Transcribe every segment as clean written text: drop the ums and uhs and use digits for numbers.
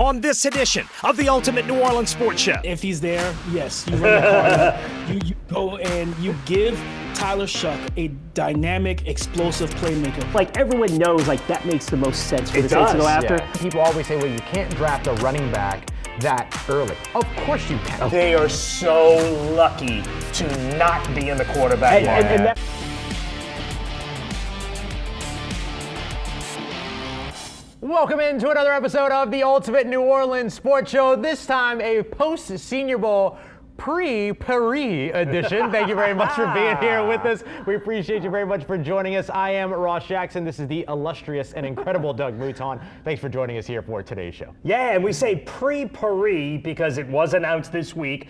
on this edition of the Ultimate New Orleans Sports Show. If he's there, yes, you run the car. You go and you give Tyler Shuck a dynamic, explosive playmaker. Like, everyone knows, like, that makes the most sense for the Saints to go after. Yeah. People always say, well, you can't draft a running back that early. Of course you can. They are so lucky to not be in the quarterback. And that, Welcome into another episode of the Ultimate New Orleans Sports Show. This time a post-Senior Bowl pre-Paris edition. Thank you very much for being here with us. We appreciate you very much for joining us. I am Ross Jackson. This is the illustrious and incredible Doug Mouton. Thanks for joining us here for today's show. Yeah, and we say pre-Paris because it was announced this week,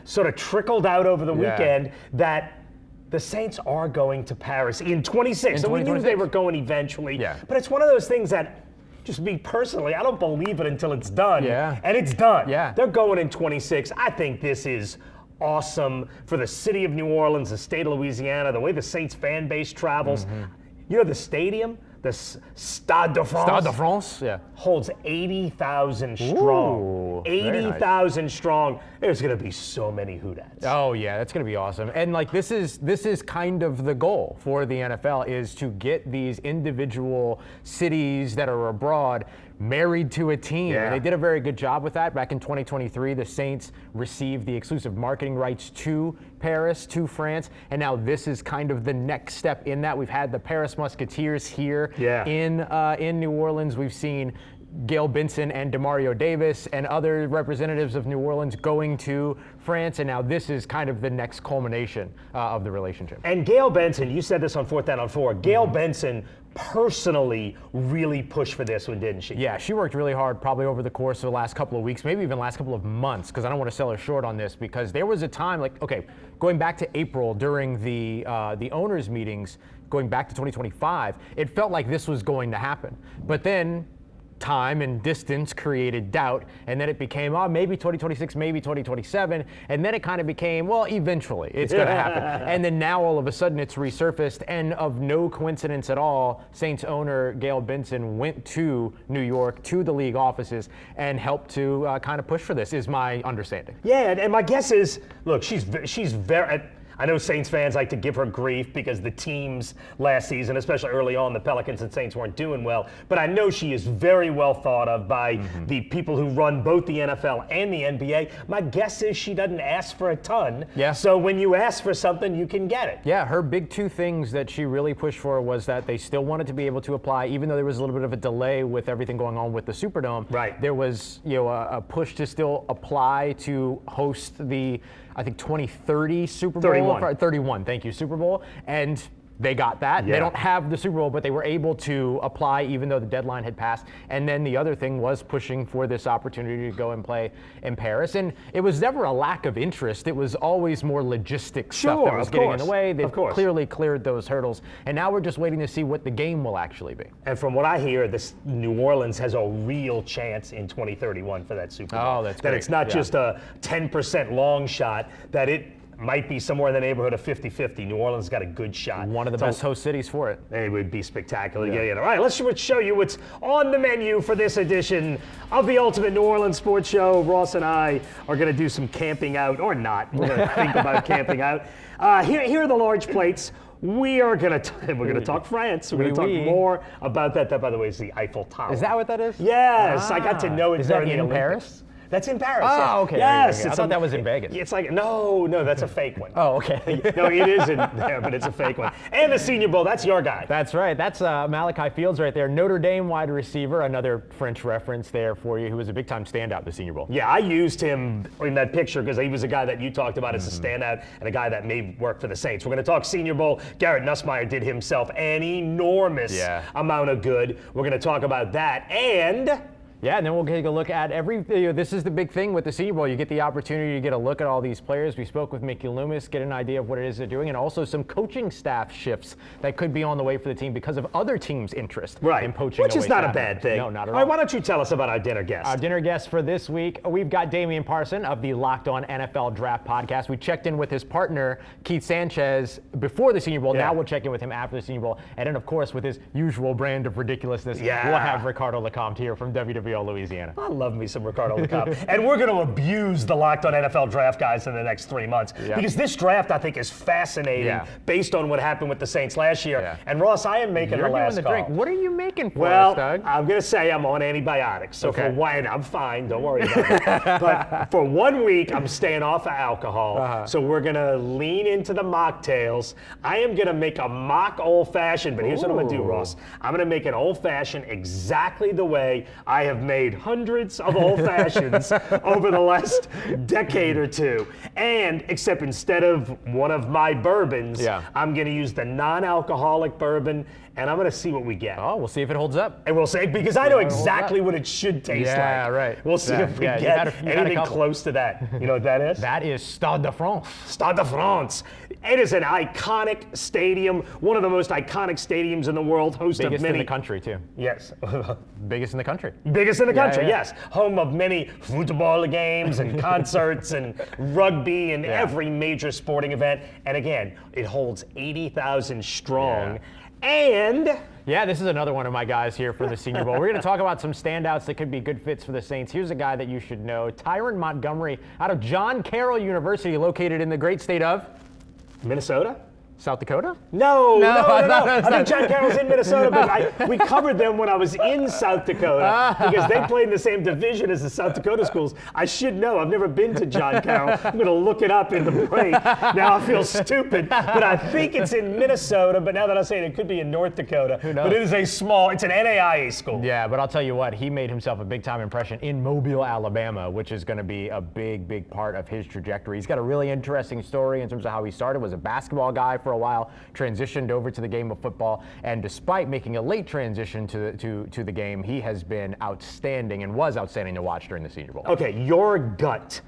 sort of trickled out over the weekend, that the Saints are going to Paris in 26. So we knew they were going eventually. Yeah. But it's one of those things that, just me personally, I don't believe it until it's done. Yeah. And it's done. Yeah. They're going in 26. I think this is awesome for the city of New Orleans, the state of Louisiana, the way the Saints fan base travels. You know, the stadium, the Stade de France. Stade de France, yeah. Holds 80,000 strong. Ooh, very nice. 80,000 strong. There's going to be so many Houdads. Oh yeah, that's going to be awesome. And like this is kind of the goal for the NFL, is to get these individual cities that are abroad married to a team. Yeah. And they did a very good job with that. Back in 2023, the Saints received the exclusive marketing rights to Paris, to France, and now this is kind of the next step in that. We've had the Paris Musketeers here in New Orleans. We've seen Gail Benson and Demario Davis and other representatives of New Orleans going to France, and now this is kind of the next culmination of the relationship. And Gail Benson, you said this on 4th Down on 4, Gail Benson personally really pushed for this one, didn't she? Yeah, she worked really hard probably over the course of the last couple of weeks, maybe even last couple of months, because I don't want to sell her short on this, because there was a time, like, okay, going back to April during the owners' meetings, going back to 2025, it felt like this was going to happen. But then time and distance created doubt, and then it became, maybe 2026, maybe 2027, and then it kind of became, well, eventually it's going to happen. And then now all of a sudden it's resurfaced, and of no coincidence at all, Saints owner Gail Benson went to New York, to the league offices, and helped to kind of push for this, is my understanding. Yeah, and my guess is, look, she's very, I know Saints fans like to give her grief because the teams last season, especially early on, the Pelicans and Saints weren't doing well. But I know she is very well thought of by the people who run both the NFL and the NBA. My guess is she doesn't ask for a ton. Yeah. So when you ask for something, you can get it. Yeah, her big two things that she really pushed for was that they still wanted to be able to apply, even though there was a little bit of a delay with everything going on with the Superdome. Right. There was, a push to still apply to host the, I think, 2030 Super Bowl. 31, thank you, Super Bowl. And they got that. Yeah. They don't have the Super Bowl, but they were able to apply even though the deadline had passed. And then the other thing was pushing for this opportunity to go and play in Paris. And it was never a lack of interest. It was always more logistic stuff that was getting in the way. They've clearly cleared those hurdles. And now we're just waiting to see what the game will actually be. And from what I hear, this New Orleans has a real chance in 2031 for that Super Bowl. Oh, that's that great. It's not just a 10% long shot, that it might be somewhere in the neighborhood of 50-50. New Orleans has got a good shot. One of the best host cities for it. It would be spectacular. Yeah. All right, let's show you what's on the menu for this edition of the Ultimate New Orleans Sports Show. Ross and I are going to do some camping out, or not. We're going to think about camping out. Here are the large plates. We're going to talk France. We're going to talk more about that. That, by the way, is the Eiffel Tower. Is that what that is? Yes, I got to know it during the Olympics. Paris? That's in Paris. Oh, okay. Yes. I thought that was in Vegas. It's like, no, that's a fake one. Oh, okay. No, it is in there, but it's a fake one. And the Senior Bowl, that's your guy. That's right. That's Malachi Fields right there. Notre Dame wide receiver, another French reference there for you, who was a big-time standout in the Senior Bowl. Yeah, I used him in that picture because he was a guy that you talked about as a standout and a guy that may work for the Saints. We're going to talk Senior Bowl. Garrett Nussmeier did himself an enormous amount of good. We're going to talk about that. And Yeah, and then we'll take a look at this is the big thing with the Senior Bowl. You get the opportunity to get a look at all these players. We spoke with Mickey Loomis, get an idea of what it is they're doing, and also some coaching staff shifts that could be on the way for the team because of other teams' interest in poaching. Which is not a bad thing. No, not at all. All right, why don't you tell us about our dinner guest? Our dinner guest for this week, we've got Damian Parson of the Locked On NFL Draft podcast. We checked in with his partner, Keith Sanchez, before the Senior Bowl. Now we'll check in with him after the Senior Bowl. And then, of course, with his usual brand of ridiculousness, we'll have Ricardo LeCompte here from WWE WWL Louisiana. I love me some Ricardo LeCompte. And we're going to abuse the Locked On NFL draft guys in the next 3 months. Yeah. Because this draft, I think, is fascinating based on what happened with the Saints last year. Yeah. And Ross, I am making the last call. Drink. What are you making for Well, us, Doug? I'm going to say I'm on antibiotics. So Okay. for one, I'm fine. Don't worry about it. But for 1 week, I'm staying off of alcohol. So we're going to lean into the mocktails. I am going to make a mock old-fashioned, but here's what I'm going to do, Ross. I'm going to make an old-fashioned exactly the way I have made hundreds of old-fashions over the last decade or two. And except instead of one of my bourbons, I'm going to use the non-alcoholic bourbon, and I'm going to see what we get. Oh, we'll see if it holds up. And we'll say, because I know exactly what it should taste like. Yeah, right. We'll see if we get anything close to that. You know what that is? That is Stade de France. Stade de France. It is an iconic stadium, one of the most iconic stadiums in the world, host Biggest of many. in the country, too. Yes. Biggest in the country. Biggest in the country, yeah. yes. Home of many football games and concerts and rugby and every major sporting event. And again, it holds 80,000 strong. Yeah. And yeah, this is another one of my guys here for the Senior Bowl. We're going to talk about some standouts that could be good fits for the Saints. Here's a guy that you should know, Tyron Montgomery out of John Carroll University, located in the great state of Minnesota? South Dakota? No. I think John Carroll's in Minnesota, but we covered them when I was in South Dakota because they played in the same division as the South Dakota schools. I should know. I've never been to John Carroll. I'm going to look it up in the break. Now I feel stupid, but I think it's in Minnesota, but now that I say it, it could be in North Dakota. Who knows? But it is it's an NAIA school. Yeah, but I'll tell you what, he made himself a big-time impression in Mobile, Alabama, which is going to be a big part of his trajectory. He's got a really interesting story in terms of how he started, was a basketball guy for a while, transitioned over to the game of football, and despite making a late transition to the game, he has been outstanding and was outstanding to watch during the Senior Bowl. Okay, your gut.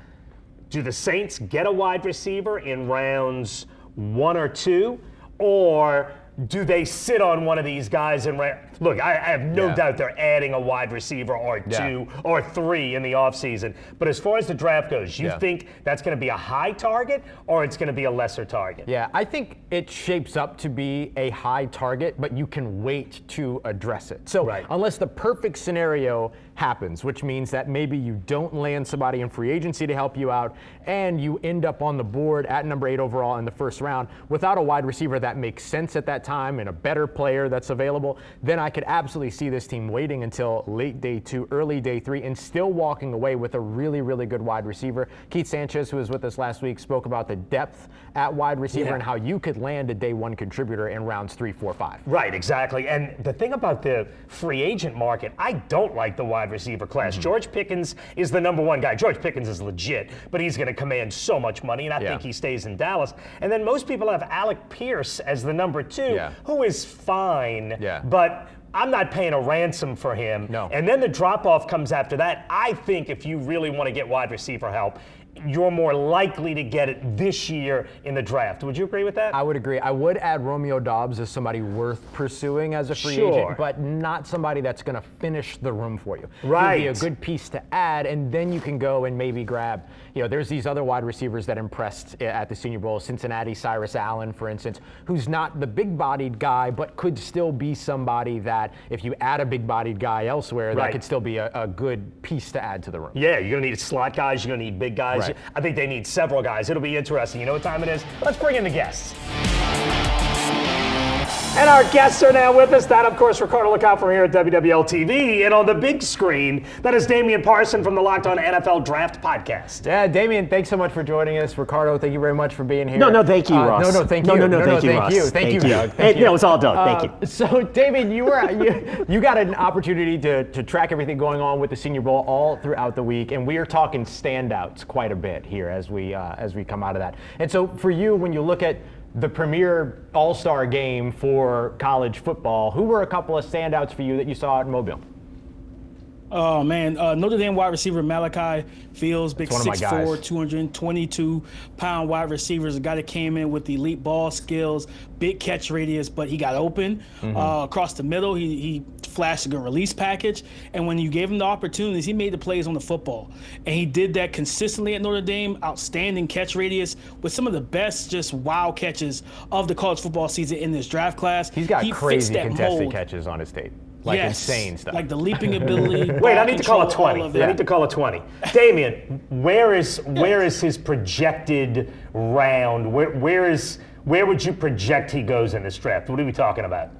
Do the Saints get a wide receiver in rounds 1 or 2, or do they sit on one of these guys and look, I have no doubt they're adding a wide receiver or 2 or 3 in the offseason. But as far as the draft goes, you think that's going to be a high target or it's going to be a lesser target? Yeah, I think it shapes up to be a high target, but you can wait to address it. So unless the perfect scenario happens, which means that maybe you don't land somebody in free agency to help you out and you end up on the board at number 8 overall in the first round without a wide receiver that makes sense at that time and a better player that's available, then I could absolutely see this team waiting until late day 2, early day 3, and still walking away with a really good wide receiver. Keith Sanchez, who was with us last week, spoke about the depth at wide receiver and how you could land a day 1 contributor in rounds 3, 4, 5. Right, exactly. And the thing about the free agent market, I don't like the wide receiver class. George Pickens is the number 1 guy. George Pickens is legit, but he's going to command so much money, and I think he stays in Dallas. And then most people have Alec Pierce as the number 2, who is fine, but I'm not paying a ransom for him. No. And then the drop-off comes after that. I think if you really want to get wide receiver help, you're more likely to get it this year in the draft. Would you agree with that? I would agree. I would add Romeo Doubs as somebody worth pursuing as a free agent, but not somebody that's going to finish the room for you. Right. He'd be a good piece to add, and then you can go and maybe grab, there's these other wide receivers that impressed at the Senior Bowl. Cincinnati, Cyrus Allen, for instance, who's not the big-bodied guy, but could still be somebody that if you add a big-bodied guy elsewhere, that could still be a good piece to add to the room. Yeah, you're going to need slot guys. You're going to need big guys. Right. I think they need several guys. It'll be interesting. You know what time it is? Let's bring in the guests. And our guests are now with us. That, of course, Ricardo LeCompte from here at WWL TV. And on the big screen, that is Damian Parson from the Locked On NFL Draft Podcast. Yeah, Damian, thanks so much for joining us. Ricardo, thank you very much for being here. No, thank you, Ross. No, thank you. No, thank you, Ross. Thank you, Doug. No, it's all Doug. Thank you. So, Damian, you got an opportunity to track everything going on with the Senior Bowl all throughout the week, and we are talking standouts quite a bit here as we come out of that. And so, for you, when you look at the premier all-star game for college football, who were a couple of standouts for you that you saw out in Mobile? Oh, man. Notre Dame wide receiver Malachi Fields, big 6'4", 222-pound wide receivers, a guy that came in with elite ball skills, big catch radius, but he got open across the middle. He flashed a good release package, and when you gave him the opportunities, he made the plays on the football. And he did that consistently at Notre Dame, outstanding catch radius with some of the best just wow catches of the college football season in this draft class. He's got crazy contested catches on his tape. like insane stuff. Like the leaping ability. Wait, I need to call it control, 20. all of it. I need to call it 20. Damian, where is his projected round? Where would you project he goes in this draft? What are we talking about?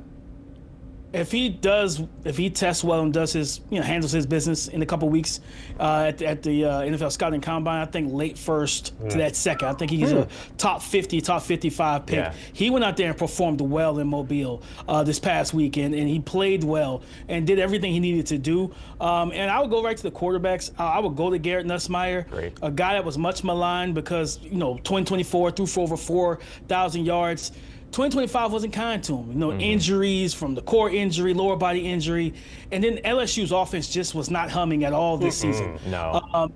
If he tests well and does his, handles his business in a couple weeks at the NFL Scouting Combine, I think late first to that second. I think he's a top 50, top 55 pick. Yeah. He went out there and performed well in Mobile this past weekend, and he played well and did everything he needed to do. And I would go right to the quarterbacks. I would go to Garrett Nussmeier, a guy that was much maligned because 2024 threw for over 4,000 yards. 2025 wasn't kind to him. Injuries from the core injury, lower body injury, and then LSU's offense just was not humming at all this season. No.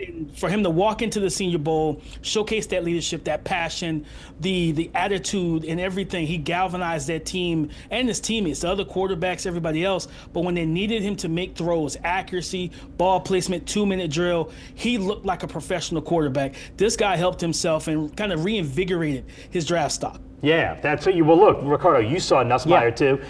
And for him to walk into the Senior Bowl, showcase that leadership, that passion, the attitude, and everything, he galvanized that team and his teammates, the other quarterbacks, everybody else. But when they needed him to make throws, accuracy, ball placement, 2-minute drill, he looked like a professional quarterback. This guy helped himself and kind of reinvigorated his draft stock. Yeah, that's what you. Well, look, Ricardo, you saw Nussmeier too.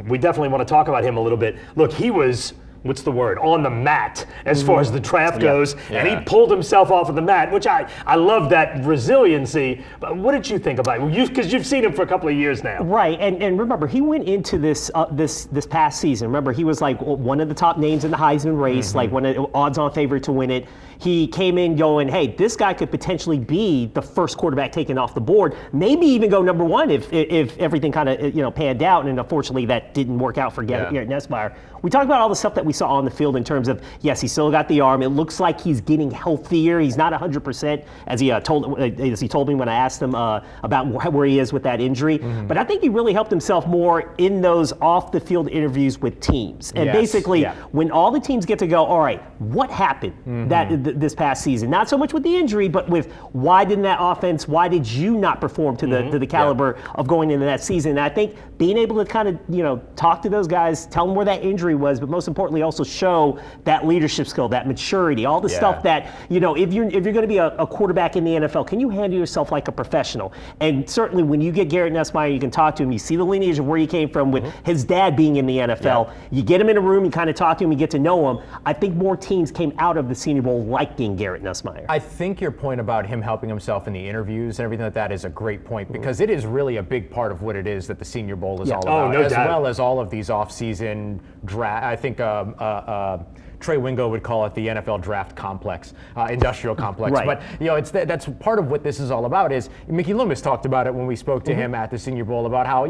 We definitely want to talk about him a little bit. Look, he was, what's the word, on the mat as far as the draft goes, and he pulled himself off of the mat, which I love that resiliency. But what did you think about it? Because you've seen him for a couple of years now. Right, and remember, he went into this this past season. Remember, he was like one of the top names in the Heisman race, like one of the odds-on favorite to win it. He came in going, hey, this guy could potentially be the first quarterback taken off the board, maybe even go number one if everything kind of panned out. And unfortunately, that didn't work out for Garrett Nussmeier. We talked about all the stuff that we saw on the field in terms of, yes, he's still got the arm. It looks like he's getting healthier. He's not 100%, as he told me when I asked him about where he is with that injury. But I think he really helped himself more in those off-the-field interviews with teams. And basically, when all the teams get to go, all right, what happened this past season? Not so much with the injury, but with why didn't that offense, why did you not perform to the caliber of going into that season? And I think being able to kind of, talk to those guys, tell them where that injury was, but most importantly also show that leadership skill, that maturity, all the stuff that, if you're going to be a quarterback in the NFL, can you handle yourself like a professional? And certainly when you get Garrett Nussmeier, you can talk to him, you see the lineage of where he came from with his dad being in the NFL. You get him in a room, you kind of talk to him, you get to know him. I think more teams came out of the Senior Bowl liking Garrett Nussmeier. I think your point about him helping himself in the interviews and everything like that is a great point, because it is really a big part of what it is that the Senior Bowl is all about, no doubt. Well as all of these off-season draft. I think Trey Wingo would call it the NFL draft complex, industrial complex. Right. But that's part of what this is all about. Is Mickey Loomis talked about it when we spoke to him at the Senior Bowl about how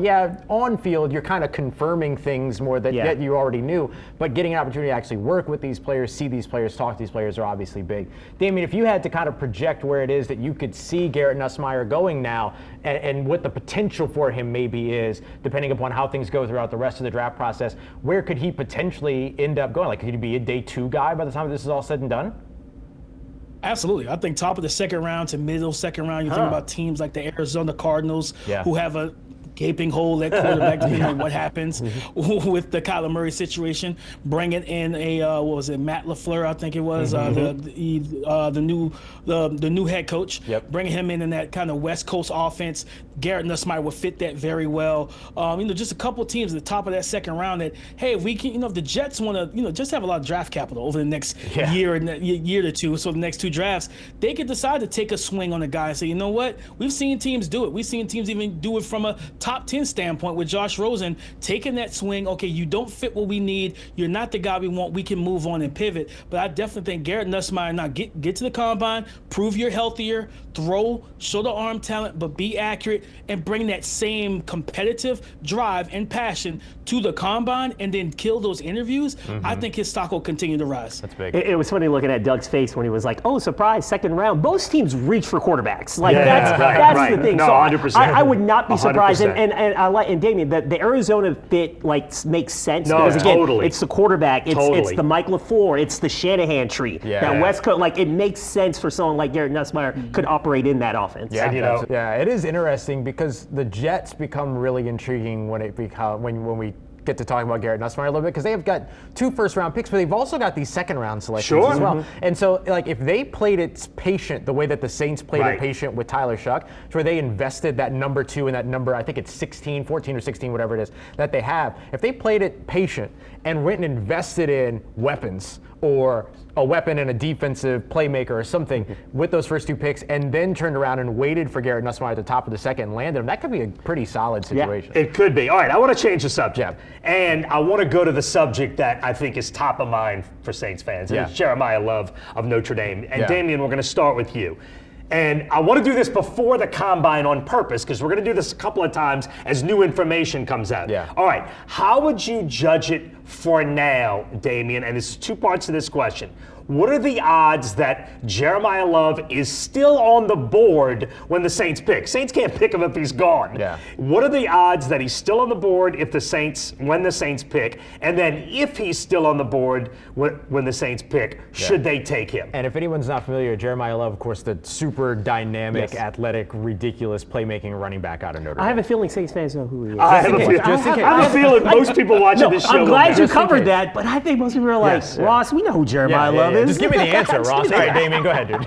on field you're kind of confirming things more that you already knew, but getting an opportunity to actually work with these players, see these players, talk to these players are obviously big. Damian, if you had to kind of project where it is that you could see Garrett Nussmeier going now, and what the potential for him maybe is, depending upon how things go throughout the rest of the draft process, where could he potentially end up going? Like, could he be a day 2 guy by the time this is all said and done? Absolutely. I think top of the second round to middle second round, you think about teams like the Arizona Cardinals, who have a gaping hole at quarterback, depending on what happens with the Kyler Murray situation. Bringing in Matt LaFleur, I think it was, the new head coach. Bringing him in that kind of West Coast offense. Garrett Nussmeier would fit that very well. Just a couple teams at the top of that second round that, hey, if we can, if the Jets want to, just have a lot of draft capital over the next year to two, so the next 2 drafts, they could decide to take a swing on a guy and say, you know what, we've seen teams do it. We've seen teams even do it from a top 10 standpoint with Josh Rosen, taking that swing. Okay, you don't fit what we need. You're not the guy we want. We can move on and pivot. But I definitely think Garrett Nussmeier, now get to the combine, prove you're healthier, throw, show the arm talent, but be accurate and bring that same competitive drive and passion to the combine and then kill those interviews. I think his stock will continue to rise. That's big. It was funny looking at Doug's face when he was like, oh, surprise, second round. Most teams reach for quarterbacks. Like that's the thing. No, so 100%. I would not be surprised. 100%. And I like, and Damian, the Arizona fit makes sense because again, it's the quarterback, it's the Mike LaFleur, it's the Shanahan tree. That West Coast, it makes sense for someone like Garrett Nussmeier could operate in that offense. It is interesting because the Jets become really intriguing when we get to talking about Garrett Nussmeier a little bit, because they have got 2 first-round picks, but they've also got these second-round selections as well. And so, like, if they played it patient the way that the Saints played it patient with Tyler Shuck, where they invested that number 2 and that number, I think it's 14 or 16, whatever it is, that they have, if they played it patient and went and invested in weapons or a weapon and a defensive playmaker or something with those first 2 picks, and then turned around and waited for Garrett Nussmeier at the top of the second and landed him, that could be a pretty solid situation. It could be. All right, I want to change the subject. And I want to go to the subject that I think is top of mind for Saints fans. And it's Jeremiah Love of Notre Dame. And Damian, we're going to start with you. And I want to do this before the combine on purpose, because we're going to do this a couple of times as new information comes out. All right, how would you judge it for now, Damian? And there's 2 parts to this question. What are the odds that Jeremiah Love is still on the board when the Saints pick? Saints can't pick him if he's gone. What are the odds that he's still on the board when the Saints pick? And then if he's still on the board when the Saints pick, should they take him? And if anyone's not familiar, Jeremiah Love, of course, the super dynamic, athletic, ridiculous playmaking running back out of Notre Dame. I have a feeling Saints fans know who he is. I have a feeling most people watching this show. I'm glad you covered that, but I think most people are like, Ross, we know who Jeremiah Love is. Just give me the answer, Ross. All right, Damien, go ahead, dude.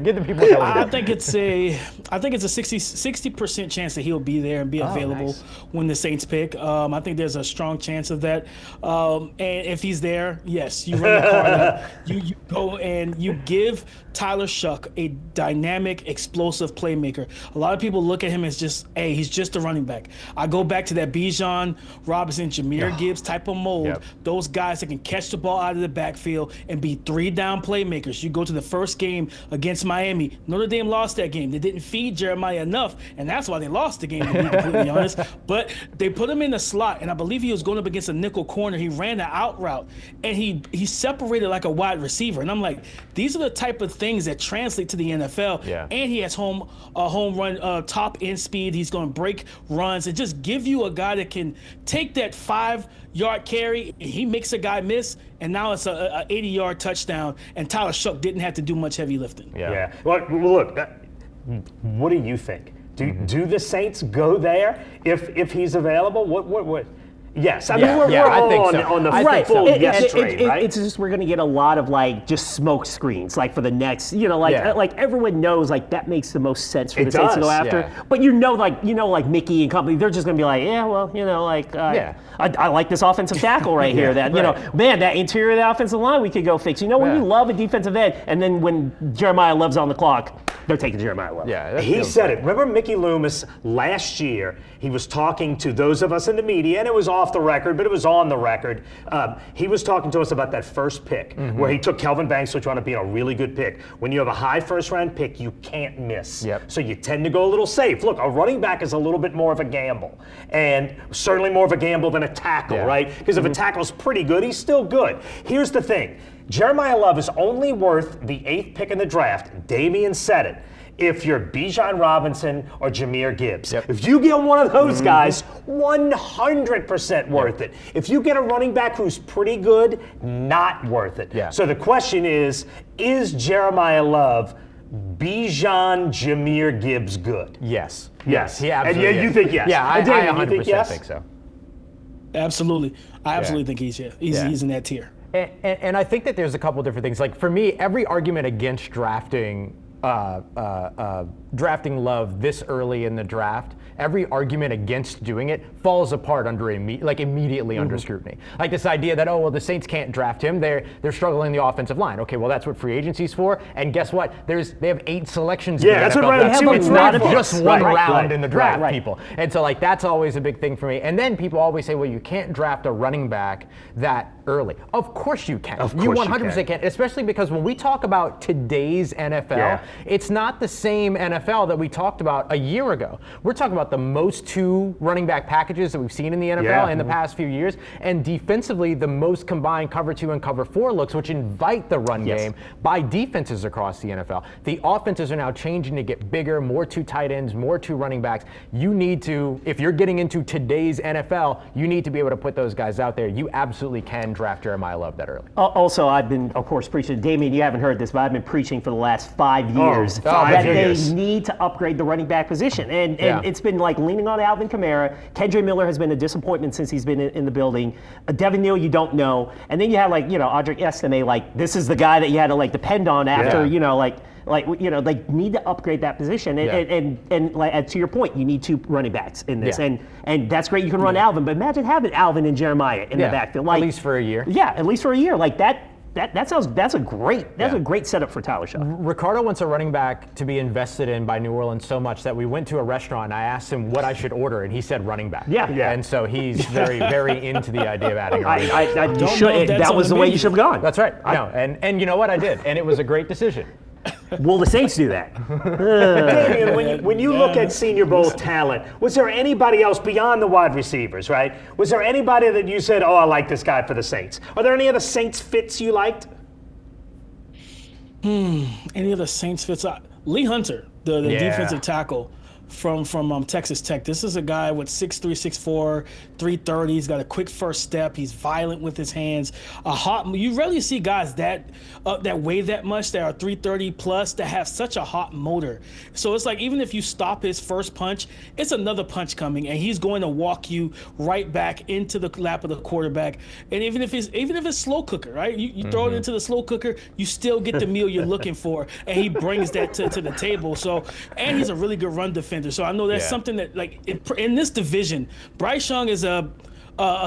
Give the people. I think it's a 60% chance that he'll be there and be available when the Saints pick. I think there's a strong chance of that. And if he's there, yes, you run the card up. You go and you give Tyler Shuck a dynamic, explosive playmaker. A lot of people look at him as just, hey, he's just a running back. I go back to that Bijan Robinson, Jahmyr Gibbs type of mold. Those guys that can catch the ball out of the backfield and be 3-down playmakers. You go to the first game against Miami. Notre Dame lost that game. They didn't feed Jeremiah enough, and that's why they lost the game, to be completely honest. But they put him in the slot, and I believe he was going up against a nickel corner. He ran an out route, and he separated like a wide receiver. And I'm like, these are the type of things that translate to the NFL. And he has home run top end speed. He's going to break runs and just give you a guy that can take that 5-yard carry. He makes a guy miss, and now it's a 80-yard touchdown. And Tyler Shuck didn't have to do much heavy lifting. Well, look, what do you think? Do the Saints go there if he's available? What? Yes, I mean we're all on the full yes train, right? It's just we're gonna get a lot of like just smoke screens, like for the next, like everyone knows like that makes the most sense for the Saints to go after. But like Mickey and company, they're just gonna be like, I like this offensive tackle right here. That man, that interior of the offensive line we could go fix. When you love a defensive end, and then when Jeremiah Love's on the clock, they're taking Jeremiah Love. He said it. Remember Mickey Loomis last year? He was talking to those of us in the media, and it was off the record, but it was on the record. He was talking to us about that first pick, where he took Kelvin Banks, which wound up being a really good pick. When you have a high first-round pick, you can't miss. So you tend to go a little safe. Look, a running back is a little bit more of a gamble, and certainly more of a gamble than a tackle, right? Because if a tackle's pretty good, he's still good. Here's the thing. Jeremiah Love is only worth the 8th pick in the draft. Damian said it. If you're Bijan Robinson or Jahmyr Gibbs. If you get one of those guys, 100% worth it. If you get a running back who's pretty good, not worth it. So the question is Jeremiah Love Bijan Jahmyr Gibbs good? Yes. He absolutely is. You think yes? Yeah, I 100% think so. Absolutely. I absolutely think he's in that tier. And I think that there's a couple different things. Like for me, every argument against drafting Love this early in the draft, every argument against doing it falls apart immediately under scrutiny. Like this idea that the Saints can't draft him, they're struggling in the offensive line. Okay, well that's what free agency's for. And guess what? They have 8 selections. That's what it's not just one round in the draft, people. And so that's always a big thing for me. And then people always say, well, you can't draft a running back that early. Of course you can. You 100% can, especially because when we talk about today's NFL, it's not the same NFL that we talked about a year ago. We're talking about the most 2 running back packages that we've seen in the NFL in the past few years, and defensively the most combined cover 2 and cover 4 looks, which invite the run game by defenses across the NFL. The offenses are now changing to get bigger, more 2 tight ends, more 2 running backs. You need to, if you're getting into today's NFL, you need to be able to put those guys out there. You absolutely can draft Jeremiah Love that early. Also, I've been, of course, preaching. Damien, you haven't heard this, but I've been preaching for the last 5 years that they need to upgrade the running back position. And it's been like leaning on Alvin Kamara. Kendre Miller has been a disappointment since he's been in the building. Devin Neal, you don't know. And then you have Audric Estime, like this is the guy that you had to like depend on after, they need to upgrade that position. And like to your point, you need 2 running backs in this. And that's great. You can run Alvin, but imagine having Alvin and Jeremiah in the backfield. Like, at least for a year. Yeah, at least for a year. Like that's a great setup for Tyler Shaw. Ricardo wants a running back to be invested in by New Orleans so much that we went to a restaurant and I asked him what I should order and he said running back. Yeah. And so he's very, very into the idea of adding a running back. That was the way you should have gone. That's right. And you know what, I did, and it was a great decision. Will the Saints do that? Damian, when you look at Senior Bowl talent, was there anybody else beyond the wide receivers, right? Was there anybody that you said, oh, I like this guy for the Saints? Are there any other Saints fits you liked? Any other Saints fits? Lee Hunter, the defensive tackle from Texas Tech. This is a guy with 6'3", 6'4", 330. He's got a quick first step. He's violent with his hands. You rarely see guys that weigh that much, that are 330 plus, that have such a hot motor. So it's like even if you stop his first punch, it's another punch coming, and he's going to walk you right back into the lap of the quarterback. And even if it's slow cooker, right? You throw it into the slow cooker, you still get the meal you're looking for, and he brings that to the table. So, and he's a really good run defender. So I know that's something that, like, in this division, Bryce Young is a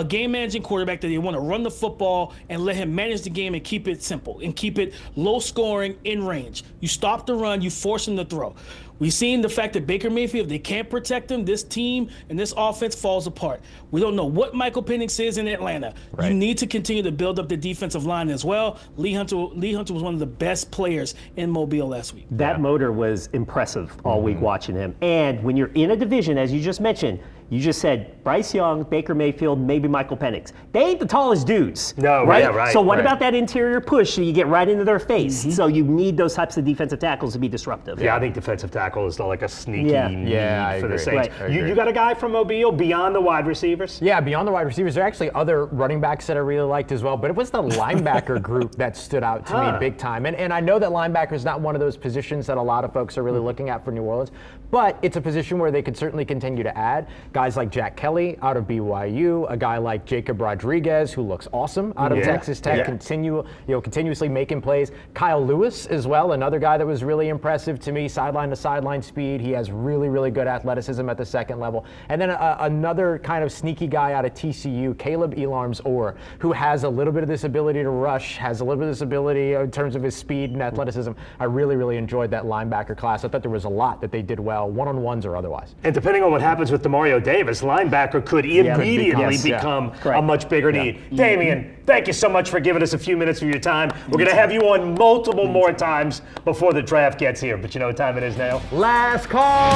game-managing quarterback that they want to run the football and let him manage the game and keep it simple and keep it low-scoring in range. You stop the run, you force him to throw. We've seen the fact that Baker Mayfield, if they can't protect him, this team and this offense falls apart. We don't know what Michael Penix is in Atlanta. Right. You need to continue to build up the defensive line as well. Lee Hunter was one of the best players in Mobile last week. That motor was impressive all week watching him. And when you're in a division, as you just mentioned, you just said Bryce Young, Baker Mayfield, maybe Michael Penix. They ain't the tallest dudes. No, right? Yeah, right. So what about that interior push so you get right into their face? So you need those types of defensive tackles to be disruptive. Yeah, I think defensive tackle is like a sneaky need for the Saints. Right. You got a guy from Mobile beyond the wide receivers? Yeah, beyond the wide receivers. There are actually other running backs that I really liked as well, but it was the linebacker group that stood out to me big time. And I know that linebacker is not one of those positions that a lot of folks are really looking at for New Orleans, but it's a position where they could certainly continue to add guys like Jack Kelly out of BYU, a guy like Jacob Rodriguez, who looks awesome out of Texas Tech, continuously making plays. Kyle Lewis as well, another guy that was really impressive to me, sideline to sideline speed. He has really, really good athleticism at the second level. And then another kind of sneaky guy out of TCU, Caleb Elarms-Orr, who has a little bit of this ability to rush, has a little bit of this ability in terms of his speed and athleticism. I really, really enjoyed that linebacker class. I thought there was a lot that they did well, one-on-ones or otherwise. And depending on what happens with Demario Davis, linebacker could immediately become a much bigger need. Damian, thank you so much for giving us a few minutes of your time. We're going to have you on multiple more times before the draft gets here, but you know what time it is now? Last call!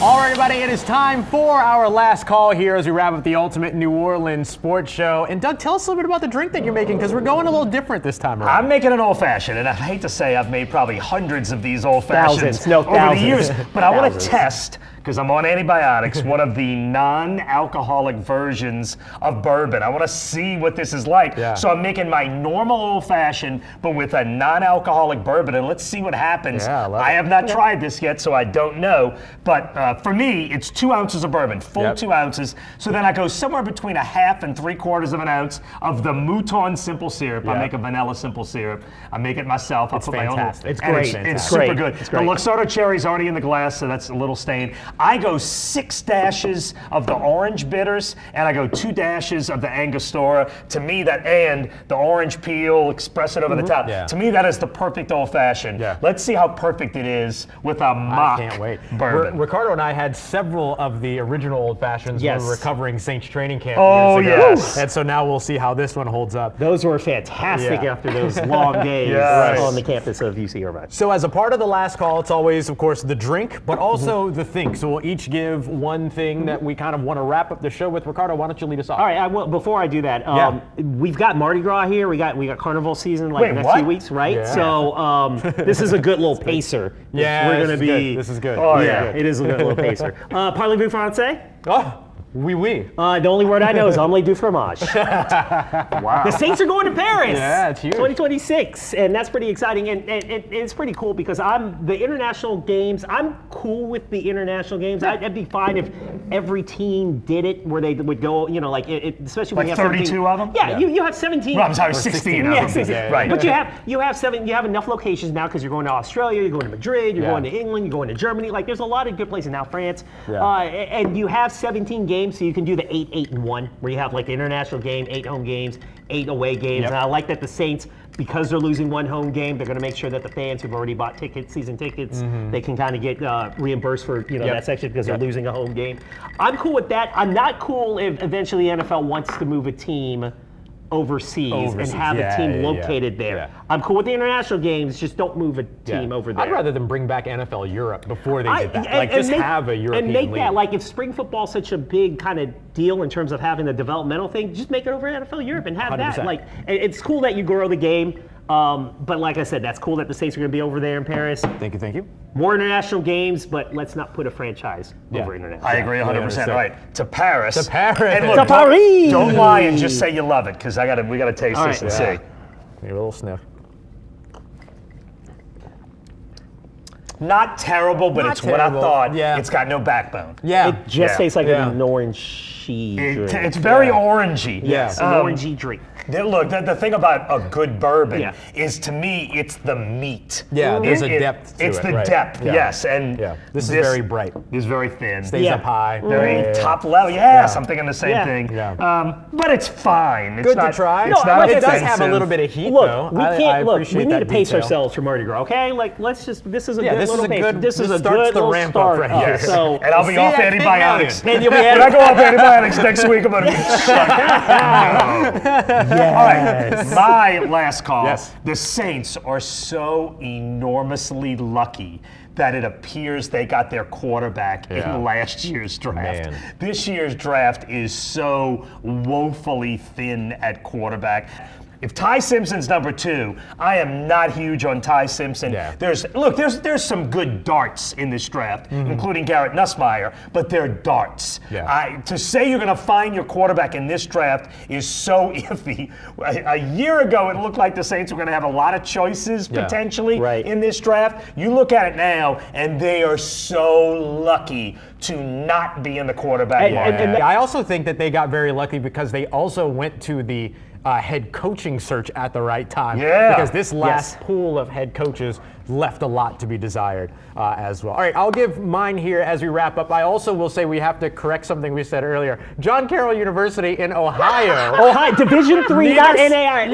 All right, everybody, it is time for our last call here as we wrap up the Ultimate New Orleans Sports Show. And Doug, tell us a little bit about the drink that you're making, because we're going a little different this time around. I'm making an old-fashioned, and I hate to say I've made probably hundreds of these old-fashions over thousands. the years, but I want to test, because I'm on antibiotics, one of the non-alcoholic versions of bourbon. I want to see what this is like. Yeah. So I'm making my normal old-fashioned, but with a non-alcoholic bourbon, and let's see what happens. Yeah, I have not tried this yet, so I don't know. But for me, it's 2 ounces of bourbon, full 2 ounces. So then I go somewhere between 1/2 and 3/4 of an ounce of the Mouton simple syrup. I make a vanilla simple syrup. I make it myself. I put fantastic. my own. It's great. It's super good. The Luxardo cherry's already in the glass, so that's a little stained. I go 6 dashes of the orange bitters, and I go 2 dashes of the Angostura. To me, and the orange peel, express it over the top. Yeah. To me, that is the perfect old-fashioned. Yeah. Let's see how perfect it is with a mock bourbon. Ricardo and I had several of the original old-fashions when we were covering Saints training camp years ago. Yes. And so now we'll see how this one holds up. Those were fantastic after those long days on the campus of UC Irvine. So as a part of the last call, it's always, of course, the drink, but also the think. So we'll each give one thing that we kind of want to wrap up the show with. Ricardo, why don't you lead us off? All right, before I do that, we've got Mardi Gras here. We got Carnival season the next few weeks, right? Yeah. So this is a good little pacer. Yeah, we're going to be. This is good. Oh, yeah, it is a good little pacer. Parlez-vous français? Oh. Oui. The only word I know is omelette du fromage. Wow. The Saints are going to Paris. Yeah, it's huge. 2026, and that's pretty exciting. And it's pretty cool because the international games, I'm cool with the international games. I'd be fine if every team did it where they would go, especially when Like you have 32 of them? Yeah, you have 17. Well, I'm sorry, 16 of them. 16. Right. But you have enough locations now because you're going to Australia, you're going to Madrid, you're going to England, you're going to Germany. Like, there's a lot of good places now. France, and you have 17 games, so you can do the 8-8-1, where you have like the international game, 8 home games, 8 away games. Yep. And I like that the Saints, because they're losing one home game, they're going to make sure that the fans who've already bought season tickets, they can kind of get reimbursed for that section because they're losing a home game. I'm cool with that. I'm not cool if eventually the NFL wants to move a team overseas and have a team located there. Yeah. I'm cool with the international games, just don't move a team over there. I'd rather them bring back NFL Europe before they did that. Have a European and make league. that, like, if spring football is such a big kind of deal in terms of having the developmental thing, just make it over NFL Europe and have 100%. that. Like, it's cool that you grow the game. But like I said, that's cool that the Saints are going to be over there in Paris. Thank you. More international games, but let's not put a franchise over international. I agree 100%. Right. To Paris. To Paris. And look, To Paris. Don't lie and just say you love it, because we got to taste this and see. Maybe a little sniff. Not terrible, but it's what I thought. Yeah. It's got no backbone. Yeah. It just tastes like an orangey drink. It's very orangey. Yes, an orangey drink. Look, the thing about a good bourbon is, to me, it's the meat. Yeah, there's a depth to it. It's the right. depth, Yeah. yes. And This is very bright. It's very thin. Stays up high. Very top level. Yes, I'm thinking the same thing. Yeah. But it's fine. It's Good not, to try. It's not it does have a offensive. little bit of heat, Look, though. we I can't look. appreciate We need that to pace detail. ourselves for Mardi Gras, okay? Like, this is a good this is little a pace. good- This is this a starts good the little ramp up start. right here. So, And I'll be off that antibiotics. and you'll be When I go off antibiotics next week, I'm going to be shut down. All right, my last call. Yes. The Saints are so enormously lucky that it appears they got their quarterback in last year's draft. Man. This year's draft is so woefully thin at quarterback. If Ty Simpson's number 2, I am not huge on Ty Simpson. Yeah. There's some good darts in this draft, including Garrett Nussmeier, but they're darts. Yeah. To say you're going to find your quarterback in this draft is so iffy. A year ago, it looked like the Saints were going to have a lot of choices potentially in this draft. You look at it now, and they are so lucky to not be in the quarterback market. And I also think that they got very lucky because they also went to the head coaching search at the right time. Yeah. Because this last pool of head coaches left a lot to be desired as well. All right, I'll give mine here as we wrap up. I also will say we have to correct something we said earlier. John Carroll University in Ohio. Ohio, Division III, not NAI.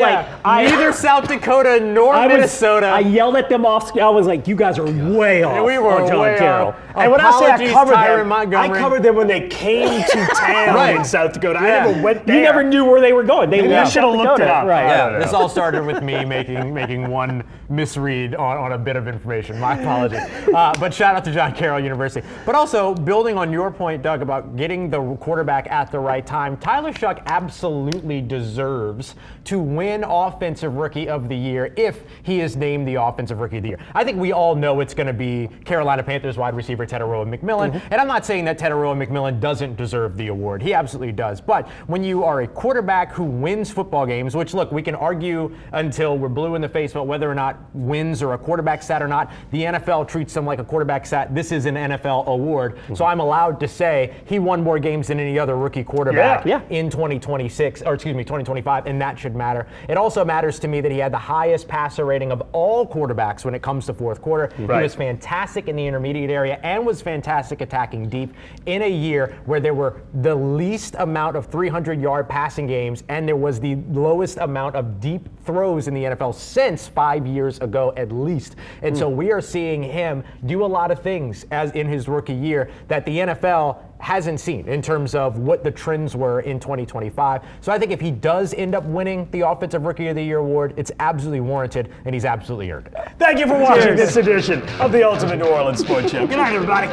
Neither South Dakota nor Minnesota. I yelled at them off. I was like, you guys are way off. We were on John way Carroll. off. And when I say I Apologies, covered Tyron them, Montgomery. I covered them when they came to town in South Dakota. I never went there. You never knew where they were going. They should have looked it up. Right. Yeah, this all started with me making one misread on a bit of information. My apologies. But shout out to John Carroll University. But also, building on your point, Doug, about getting the quarterback at the right time, Tyler Shuck absolutely deserves to win Offensive Rookie of the Year if he is named the Offensive Rookie of the Year. I think we all know it's going to be Carolina Panthers wide receiver Teteroa McMillan. And I'm not saying that Teteroa McMillan doesn't deserve the award. He absolutely does. But when you are a quarterback who wins football games, which, look, we can argue until we're blue in the face about whether or not wins are a quarterback stat or not. The NFL treats them like a quarterback stat. This is an NFL award. So I'm allowed to say he won more games than any other rookie quarterback in 2025, and that should matter. It also matters to me that he had the highest passer rating of all quarterbacks when it comes to fourth quarter. He was fantastic in the intermediate area and was fantastic attacking deep in a year where there were the least amount of 300-yard passing games and there was the lowest amount of deep throws in the NFL since 5 years ago at least. And so we are seeing him do a lot of things as in his rookie year that the NFL hasn't seen in terms of what the trends were in 2025. So I think if he does end up winning the Offensive Rookie of the Year award, it's absolutely warranted and he's absolutely earned it. Thank you for watching this edition of the Ultimate New Orleans Sports Show. Good night, everybody.